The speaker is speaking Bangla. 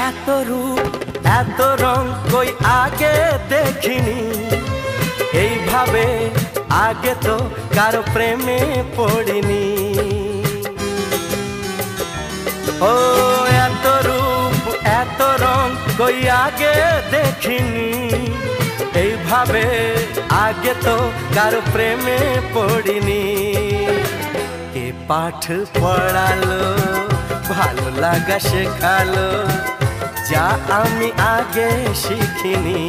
এত রূপ এত রং কই আগে দেখিনি, এইভাবে আগে তো কারো প্রেমে পড়িনি। ও এত রূপ এত রং কই আগে দেখিনি, এইভাবে আগে তো কারো প্রেমে পড়িনি। কে পাঠ পড়ালো ভালো লাগা শেখালো, যা আমি আগে শিখিনি।